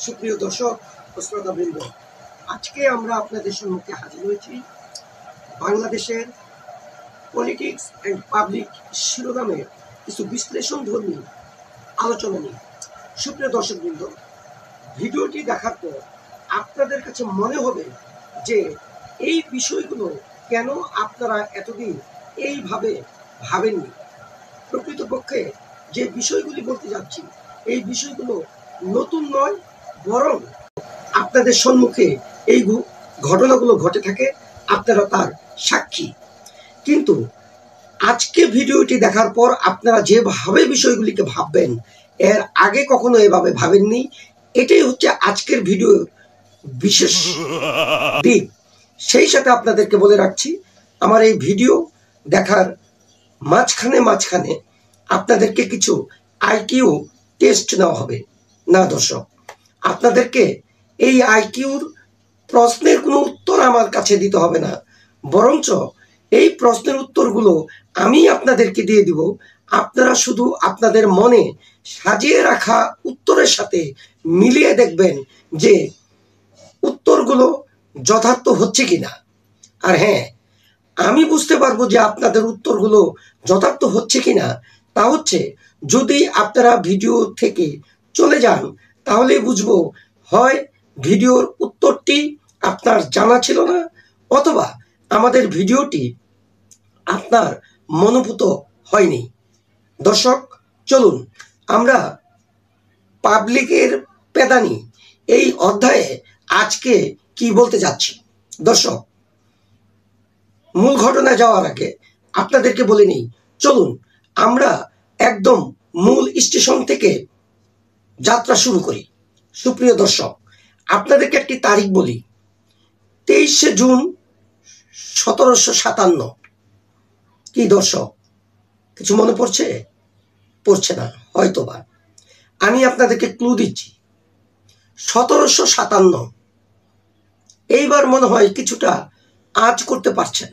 সুপ্রিয় দর্শক ও শ্রোতাবৃন্দ, আজকে আমরা আপনাদের সম্মুখে হাজির হয়েছি বাংলাদেশের পলিটিক্স অ্যান্ড পাবলিক শিরোনামের কিছু বিশ্লেষণধর্মী আলোচনা নিয়ে। সুপ্রিয় দর্শকবৃন্দ, ভিডিওটি দেখার পর আপনাদের কাছে মনে হবে যে এই বিষয়গুলো কেন আপনারা এতদিন এইভাবে ভাবেননি। প্রকৃতপক্ষে যে বিষয়গুলি বলতে যাচ্ছি, এই বিষয়গুলো নতুন নয়, বরং আপনাদের সম্মুখে এই ঘটনাগুলো ঘটে থাকে, আপনারা তার সাক্ষী। কিন্তু আজকে ভিডিওটি দেখার পর আপনারা যেভাবে বিষয়গুলিকে ভাববেন, এর আগে কখনো এভাবে ভাবেননি। এটাই হচ্ছে আজকের ভিডিওর বিশেষ দিক। সেই সাথে আপনাদেরকে বলে রাখছি, আমার এই ভিডিও দেখার মাঝখানে আপনাদেরকে কিছু আইকিউ টেস্ট নেওয়া হবে না দর্শক। আপনাদেরকে এই আইকিউর প্রশ্নের কোনো উত্তর আমার কাছে দিতে হবে না, বরঞ্চ এই প্রশ্নের উত্তরগুলো আমি আপনাদেরকে দিয়ে দিব। আপনারা শুধু আপনাদের মনে সাজিয়ে রাখা উত্তরের সাথে মিলিয়ে দেখবেন যে উত্তরগুলো যথার্থ হচ্ছে কিনা। আর হ্যাঁ, আমি বুঝতে পারবো যে আপনাদের উত্তরগুলো যথার্থ হচ্ছে কিনা তা হচ্ছে যদি আপনারা ভিডিও থেকে চলে যান, তাহলে বুঝবো হয় ভিডিওর উত্তরটি আপনার জানা ছিল না, অথবা আমাদের ভিডিওটি আপনার মনোভূত হয়নি। দর্শক, চলুন আমরা পাবলিকের পেদানি এই অধ্যায়ে আজকে কি বলতে যাচ্ছি। দর্শক, মূল ঘটনায় যাওয়ার আগে আপনাদেরকে বলে নিই, চলুন আমরা একদম মূল স্টেশন থেকে যাত্রা শুরু করি। সুপ্রিয় দর্শক, আপনাদেরকে একটি তারিখ বলি, 23শে জুন 1757। কি দর্শক, কিছু মনে পড়ছে না হয়তোবা। আমি আপনাদেরকে ক্লু দিচ্ছি, 1757। এইবার মনে হয় কিছুটা আঁচ করতে পারছেন।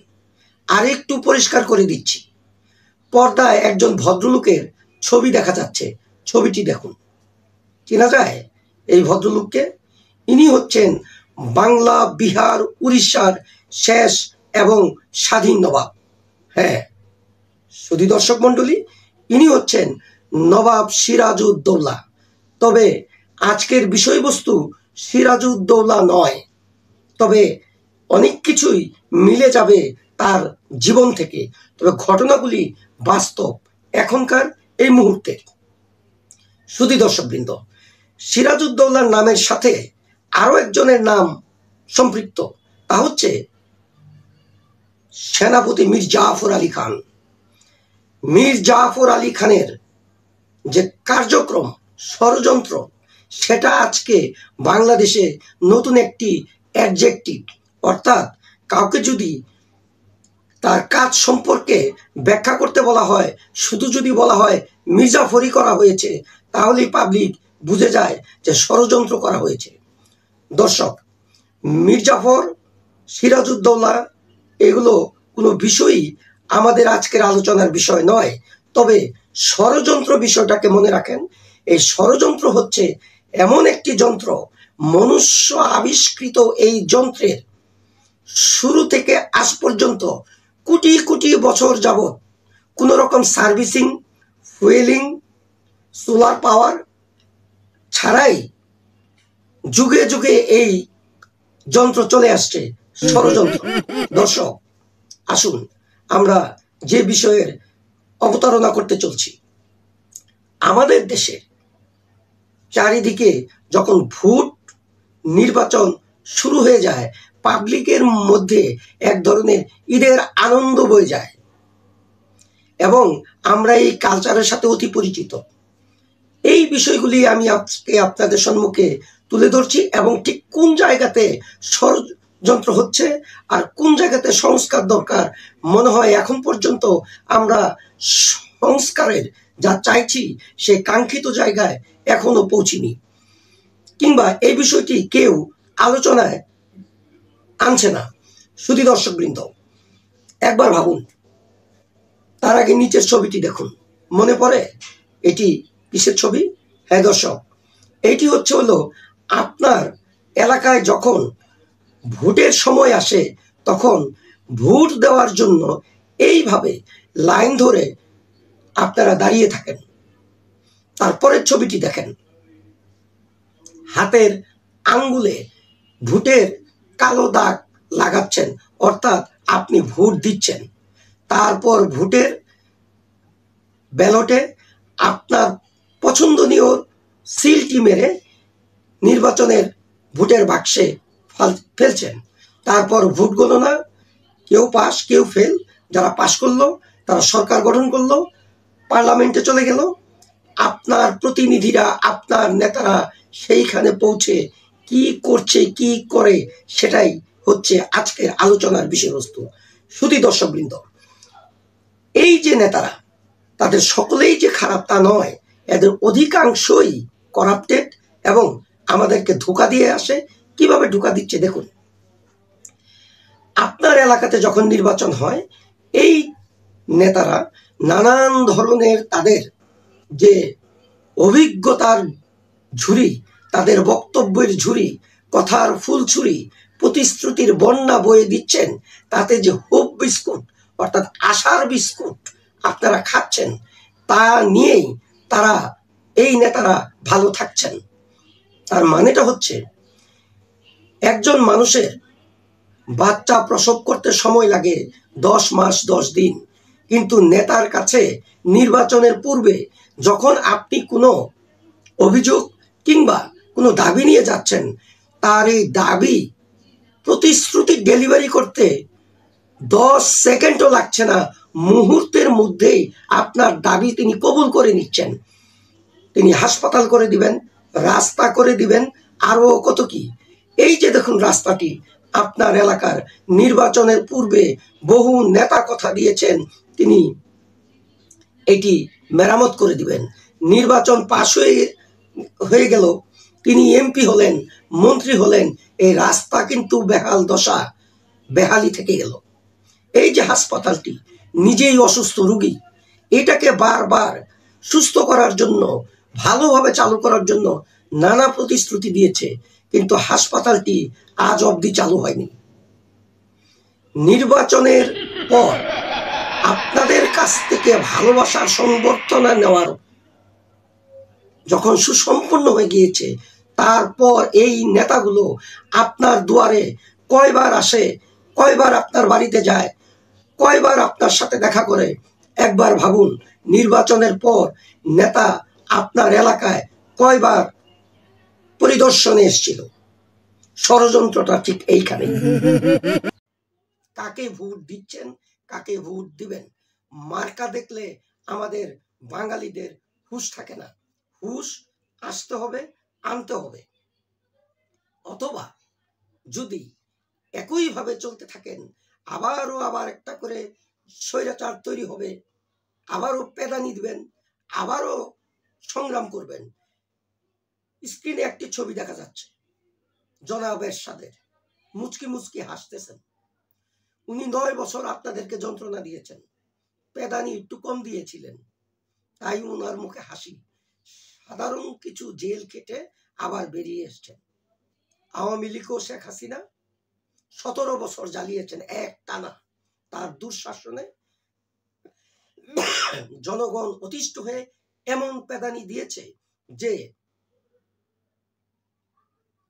আর একটু পরিষ্কার করে দিচ্ছি, পর্দায় একজন ভদ্রলোকের ছবি দেখা যাচ্ছে। ছবিটি দেখুন, চেনা যায় এই ভদ্রলোককে? ইনি হচ্ছেন বাংলা, বিহার, উড়িষ্যার শেষ এবং স্বাধীন নবাব। হ্যাঁ সুধী দর্শক মণ্ডলী, ইনি হচ্ছেন নবাব সিরাজউদ্দৌলা। তবে আজকের বিষয়বস্তু সিরাজউদ্দৌলা নয়, তবে অনেক কিছুই মিলে যাবে তার জীবন থেকে। তবে ঘটনাগুলি বাস্তব, এখনকার এই মুহূর্তে। সুধী দর্শকবৃন্দ, সিরাজউদ্দৌলার নামের সাথে আরো একজনের নাম সম্পৃক্ত, তা হচ্ছে সেনাপতি মীর জাফর আলী খান। মীর জাফর আলী খানের যে কার্যক্রম, ষড়যন্ত্র, সেটা আজকে বাংলাদেশে নতুন একটি অ্যাডজেক্টিভ, অর্থাৎ কাউকে যদি তার কাজ সম্পর্কে ব্যাখ্যা করতে বলা হয়, শুধু যদি বলা হয় মির্জাফরি করা হয়েছে, তাহলেই পাবলিক বুঝে যায় যে ষড়যন্ত্র করা হয়েছে। দর্শক, মির্জাফর, সিরাজউদ্দৌলা এগুলো কোনো বিষয়ই আমাদের আজকের আলোচনার বিষয় নয়। তবে ষড়যন্ত্র বিষয়টাকে মনে রাখেন। এই ষড়যন্ত্র হচ্ছে এমন একটি যন্ত্র, মনুষ্য আবিষ্কৃত এই যন্ত্রের শুরু থেকে আজ পর্যন্ত কোটি কোটি বছর যাবৎ কোনো রকম সার্ভিসিং, ফুয়েলিং, সোলার পাওয়ার ছাড়াই যুগে যুগে এই যন্ত্র চলে আসছে, ষড়যন্ত্র। দর্শক, আসুন আমরা যে বিষয়ের অবতারণা করতে চলছি, আমাদের দেশে চারিদিকে যখন ভোট নির্বাচন শুরু হয়ে যায়, পাবলিকের মধ্যে এক ধরনের ঈদের আনন্দ বয়ে যায় এবং আমরা এই কালচারের সাথে অতি পরিচিত। এই বিষয়গুলি আমি আজকে আপনাদের সম্মুখে তুলে ধরছি এবং ঠিক কোন জায়গাতে ষড়যন্ত্র হচ্ছে আর কোন জায়গাতে সংস্কার দরকার। মনে হয় এখন পর্যন্ত আমরা সংস্কারের যা চাইছি সে কাঙ্ক্ষিত জায়গায় এখনো পৌঁছিনি, কিংবা এই বিষয়টি কেউ আলোচনায় আনছে না। শুধু দর্শকবৃন্দ, একবার ভাবুন, তার আগে নিচের ছবিটি দেখুন। মনে পড়ে এটি কিসের ছবি? হ্যাঁ দর্শক, এটি হলো আপনার এলাকায় যখন ভোটের সময় আসে তখন ভোট দেওয়ার জন্য এইভাবে লাইন ধরে আপনারা দাঁড়িয়ে থাকেন। তারপরের ছবিটি দেখেন, হাতের আঙ্গুলে ভোটের কালো দাগ লাগাচ্ছেন, অর্থাৎ আপনি ভোট দিচ্ছেন। তারপর ভোটের ব্যালটে আপনার পছন্দনীয় সিলটি মেরে নির্বাচনের ভোটের বাক্সে ফেলছেন। তারপর ভোট গণনা, কেউ পাস কেউ ফেল। যারা পাস করলো তারা সরকার গঠন করলো, পার্লামেন্টে চলে গেল। আপনার প্রতিনিধিরা, আপনার নেতারা সেইখানে পৌঁছে কি করছে কি করে সেটাই হচ্ছে আজকের আলোচনার বিষয়বস্তু। শুধু দর্শকবৃন্দ, এই যে নেতারা, তাদের সকলেই যে খারাপ তা নয়, এদের অধিকাংশই করাপ্টেড এবং আমাদেরকে ধোঁকা দিয়ে আসে। কিভাবে ধোঁকা দিচ্ছে দেখুন। আপনার এলাকাতে যখন নির্বাচন হয়, এই নেতারা নানান ধরনের তাদের যে অভিজ্ঞতার ঝুড়ি, তাদের বক্তব্যের ঝুড়ি, কথার ফুলছুরি, প্রতিশ্রুতির বন্যা বয়ে দিচ্ছেন। তাতে যে হোপ বিস্কুট অর্থাৎ আশার বিস্কুট আপনারা খাচ্ছেন, তা নিয়েই তারা, এই নেতারা ভালো থাকছেন। তার মানেটা হচ্ছে, একজন মানুষের বাচ্চা প্রসব করতে সময় লাগে 10 মাস 10 দিন, কিন্তু নেতার কাছে নির্বাচনের পূর্বে যখন আপনি কোনো অভিযোগ কিংবা কোনো দাবি নিয়ে যাচ্ছেন, তার এই দাবি প্রতিশ্রুতি ডেলিভারি করতে 10 সেকেন্ডও লাগছে না, মুহূর্তের মধ্যেই আপনার দাবি তিনি কবুল করে নিচ্ছেন। তিনি হাসপাতাল করে দিবেন, রাস্তা করে দিবেন, আরো কত কি। এই যে দেখুন রাস্তাটি, আপনার এলাকার নির্বাচনের পূর্বে বহু নেতা কথা দিয়েছেন তিনি এটি মেরামত করে দিবেন। নির্বাচন পাশ হয়ে গেল, তিনি এমপি হলেন, মন্ত্রী হলেন, এই রাস্তা কিন্তু বেহাল দশা, বেহালি থেকে গেল। এই যে হাসপাতালটি, নিজেই অসুস্থ রোগী, এটাকে বারবার সুস্থ করার জন্য, ভালোভাবে চালু করার জন্য নানা প্রতিশ্রুতি দিয়েছে, কিন্তু হাসপাতালটি আজ অবধি চালু হয়নি। নির্বাচনের পর আপনাদের কাছ থেকে ভালোবাসার সংবর্ধনা নেওয়ার যখন সুসম্পন্ন হয়ে গিয়েছে, তারপর এই নেতাগুলো আপনার দুয়ারে কয়বার আসে, কয়বার আপনার বাড়িতে যায়, কয়বার আপনার সাথে দেখা করে। একবার ভাবুন, নির্বাচনের পর নেতা আপনার এলাকায় কয়বার পরিদর্শনে এসেছিল। ষড়যন্ত্রটা ঠিক এইখানে। কাকে ভোট দিচ্ছেন, কাকে ভোট দিবেন, মার্কা দেখলে আমাদের বাঙালিদের হুঁশ থাকে না। হুঁশ আসতে হবে, আনতে হবে। অথবা যদি একইভাবে চলতে থাকেন, আবার একটা করে স্বৈরাচার তৈরি হবে, আবারও পেদানি দিবেন, আবারও সংগ্রাম করবেন। স্ক্রিনে একটি ছবি দেখা যাচ্ছে, জনাব এরশাদের মুচকি মুচকি হাসতেছেন। উনি 9 বছর আপনাদেরকে যন্ত্রণা দিয়েছেন, পেদানি একটু কম দিয়েছিলেন, তাই উনার মুখে হাসি। সাধারণ কিছু জেল কেটে আবার বেরিয়ে এসছেন। আওয়ামী লীগ ও শেখ হাসিনা 17 বছর জ্বালিয়েছেন এক টানা। তার দুঃশাসনে জনগণ অতিষ্ঠ হয়ে এমন পেদানি দিয়েছে যে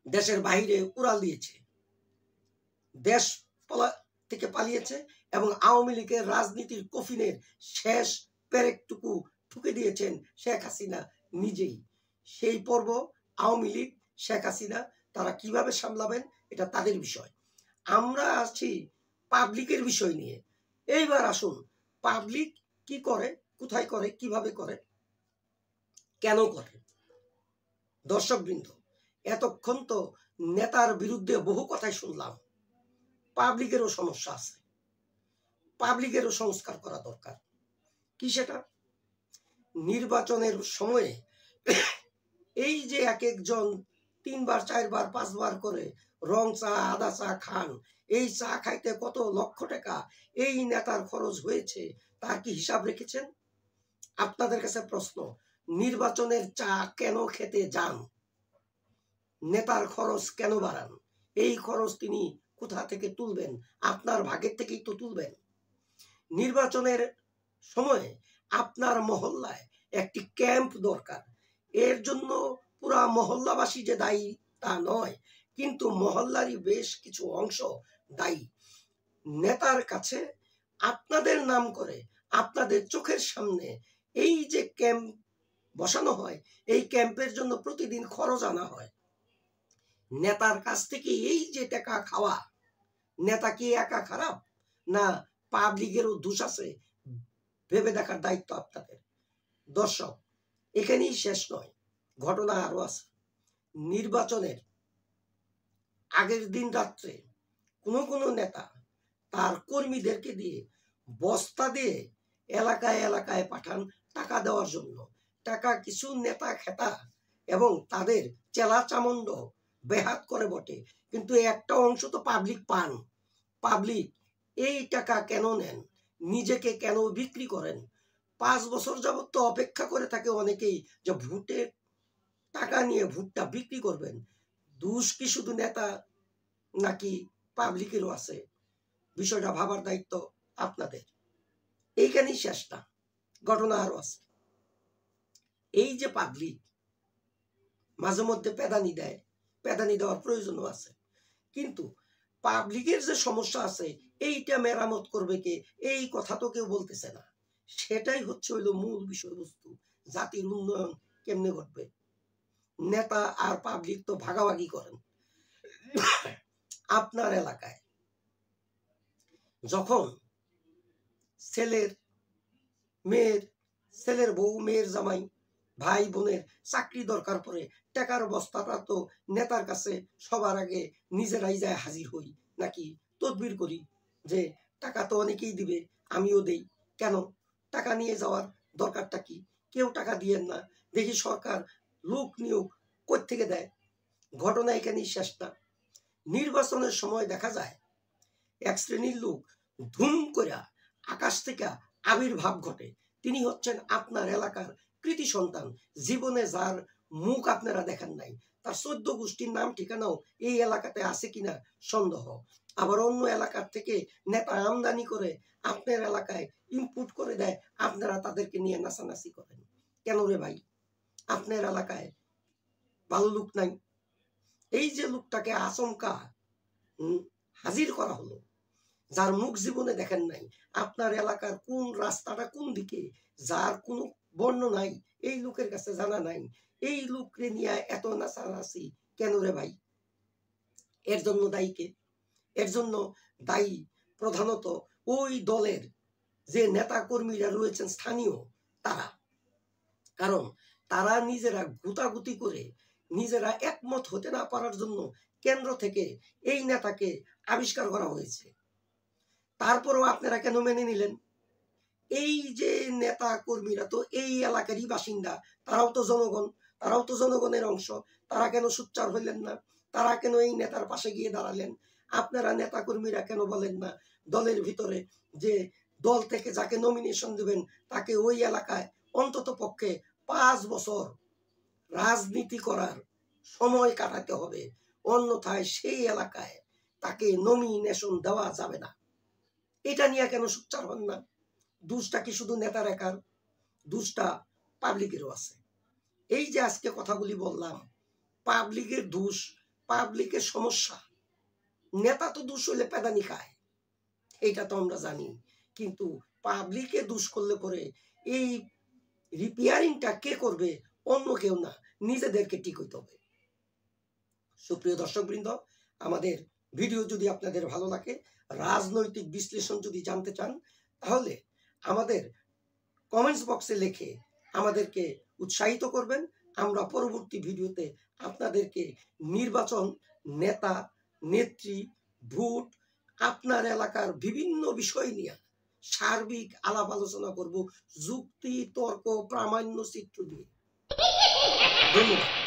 দেশের বাইরে উড়াল দিয়েছে, দেশ থেকে পালিয়েছে, এবং আওয়ামী লীগের রাজনীতির কফিনের শেষ পেরেকটুকু ঠুকে দিয়েছেন শেখ হাসিনা নিজেই। সেই পর্ব আওয়ামী লীগ, শেখ হাসিনা তারা কিভাবে সামলাবেন এটা তাদের বিষয়। আমরা আছি পাবলিকের বিষয় নিয়ে। এইবার আসুন, পাবলিক কি করে, কোথায় করে, কিভাবে করে, কেন করে। দর্শকবৃন্দ, এতক্ষণ তো নেতার বিরুদ্ধে বহু কথাই শুনলাম। পাবলিকেরও সমস্যা আছে, পাবলিকেরও সংস্কার করা দরকার। কি সেটা? নির্বাচনের সময়ে এই যে এক একজন 3 বার 4 বার 5 বার করে রং চা আদা চা খান, এই চা খাইতে কত লক্ষ টাকা এই নেতার খরচ হয়েছে, তার কি হিসাব রেখেছেন? আপনাদের কাছে প্রশ্ন, নির্বাচনের চা কেন খেতে যান? নেতার খরচ কেন বাড়ান? এই খরচ তিনি কোথা থেকে তুলবেন? আপনার ভাগের থেকেই তো তুলবেন। নির্বাচনের সময়ে আপনার মহল্লায় একটি ক্যাম্প দরকার। এর জন্য পুরা মহল্লাবাসী যে দায়ী তা নয়, কিন্তু মহল্লারই বেশ কিছু অংশ দায়ী। নেতার কাছে আপনাদের নাম করে আপনাদের চোখের সামনে এই যে ক্যাম্প বসানো হয়, এই ক্যাম্পের জন্য প্রতিদিন খরচ আনা হয়। নেতার কাছ থেকে এই যে টাকা খাওয়া, নেতা কি একা খারাপ, না পাবলিকেরও দোষ আছে? ভেবে দেখার দায়িত্ব আপনাদের। দর্শক, এখানেই শেষ নয়, ঘটনা আরো আছে। নির্বাচনের আগের দিন রাত্রে কোনো নেতা তার কর্মীদেরকে দিয়ে বস্তা দিয়ে এলাকায় এলাকায় পাঠান টাকা দেওয়ার জন্য। টাকা কিছু নেতা খেতা এবং তাদের চেলা চামুন্ড বেহাত করে বটে, কিন্তু একটা অংশ তো পাবলিক পান। পাবলিক এই টাকা কেন নেন? নিজেকে কেন বিক্রি করেন? 5 বছর যাবত তো অপেক্ষা করে থাকে অনেকেই যে ভোটের টাকা নিয়ে ভোটটা বিক্রি করবেন। দোষ কি শুধু নেতা নাকি পাবলিকেরও আছে? বিষয়টা ভাবার দায়িত্ব আপনাদের। এইখানেই শেষ না, ঘটনা আরো আছে। এই যে পাবলিক মাঝে মধ্যে পেদানি দেয়, পেদানি দেওয়ার প্রয়োজনও আছে, কিন্তু পাবলিকের যে সমস্যা আছে এইটা মেরামত করবে কে, এই কথা তো কেউ বলতেছে না। সেটাই হচ্ছে হইলো মূল বিষয়বস্তু। জাতির উন্নয়ন কেমনে ঘটবে? নেতা আর পাবলিক তো ভাগাভাগি করেন। আপনার এলাকায় যখন ছেলের মেয়ের, ছেলের বউ মেয়ের জামাই, ভাই বোনের চাকরি দরকার পড়ে, টাকার বস্তাটা তো নেতার কাছে সবার আগে নিজেরাই যায় হাজির হই, নাকি তদবির করি যে টাকা তো অনেকেই দিবে, আমিও দেই। কেন? টাকা নিয়ে যাওয়ার দরকারটা কি? কেউ টাকা দিয়েন না, দেখি সরকার লোক নিয়োগ কোত্থেকে দেয়। ঘটনা এখানেই শেষ না। নির্বাচনের সময় দেখা যায় এক শ্রেণীর লোক ধুম করে আকাশ থেকে আবির্ভাব ঘটে। তিনি হচ্ছেন আপনার এলাকার কৃতি সন্তান, জীবনে যার মুখ আপনারা দেখেন নাই, তার 14 গোষ্ঠীর নাম ঠিকানাও এই এলাকাতে আছে কিনা সন্দেহ। আবার অন্য এলাকার থেকে নেতা আমদানি করে আপনার এলাকায় ইনপুট করে দেয়, আপনারা তাদেরকে নিয়ে নাচানাচি করেন। কেন রে ভাই? আপনার এলাকায় ভালো লোক নাই? এই যে লোকটাকে আচমকা হাজির করা হলো, যার মুখ জীবনে দেখেন নাই, আপনার এলাকার কোন রাস্তাটা কোন দিকে, যার কোনো বর্ণ নাই, এই লোকের কাছে জানা নাই, এই লোককে নিয়ে এত নাচানাচি কেন রে ভাই? এর জন্য দায়ী কে? এর জন্য দায়ী প্রধানত ওই দলের যে নেতা কর্মীরা রয়েছেন স্থানীয় তারা। কারণ তারা নিজেরা গুতাগুতি করে নিজেরা একমত হতে না পারার জন্য কেন্দ্র থেকে এই নেতাকে আবিষ্কার করা হয়েছে। তারপরেও আপনারা কেন মেনে নিলেন? এই যে নেতা কর্মীরা তো এই এলাকারই বাসিন্দা, তারাও তো জনগণ, তারাও তো জনগণের অংশ। তারা কেন সোচ্চার হইলেন না? তারা কেন এই নেতার পাশে গিয়ে দাঁড়ালেন? আপনারা নেতা কর্মীরা কেন বলেন না দলের ভিতরে যে দল থেকে যাকে নমিনেশন দিবেন তাকে ওই এলাকায় অন্তত পক্ষে 5 বছর রাজনীতি করার সময় কাটাতে হবে, অন্যথায় সেই এলাকায় তাকে নমিনেশন দেওয়া যাবে না? এটা নিয়ে কেন সোচ্চার হন না? দোষটা কি শুধু নেতার একার? দোষটা পাবলিকেরও আছে। এই যে আজকে কথাগুলি বললাম, পাবলিকের দোষ, পাবলিকের সমস্যা। নেতা তো দোষ হইলে পেদানি খায়, এইটা তো আমরা জানি, কিন্তু পাবলিকে দোষ করলে পরে এই রিপেয়ারিংটা কে করবে? অন্য কেউ না, নিজেদেরকে ঠিক হইতে হবে। সুপ্রিয় দর্শকবৃন্দ, আমাদের ভিডিও যদি আপনাদের ভালো লাগে, রাজনৈতিক বিশ্লেষণ যদি জানতে চান, তাহলে আমাদের কমেন্টস বক্সে লিখে আমাদেরকে উৎসাহিত করবেন। আমরা পরবর্তী ভিডিওতে আপনাদেরকে নির্বাচন, নেতা, নেত্রী, ভোট, আপনার এলাকার বিভিন্ন বিষয় নিয়ে সার্বিক আলাপ আলোচনা করব, যুক্তি, তর্ক, প্রামাণ্য চিত্র দিয়ে। ধন্যবাদ।